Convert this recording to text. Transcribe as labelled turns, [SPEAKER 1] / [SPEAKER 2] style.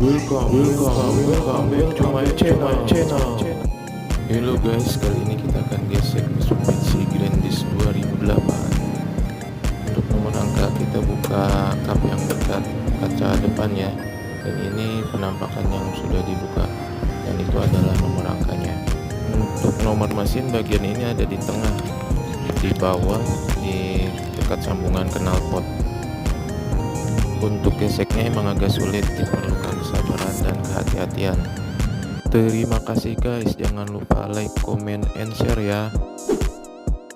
[SPEAKER 1] Welcome back to my channel. Hello guys, kali ini kita akan gesek Mitsubishi Grandis 2008. Untuk nomor angka kita buka kap yang dekat kaca depannya, dan ini penampakan yang sudah dibuka, dan itu adalah nomor angkanya. Untuk nomor mesin bagian ini ada di tengah, di bawah, di dekat sambungan knalpot. Untuk geseknya emang agak sulit, diperlukan kesabaran dan kehati-hatian. Terima kasih guys, jangan lupa like, comment, and share ya.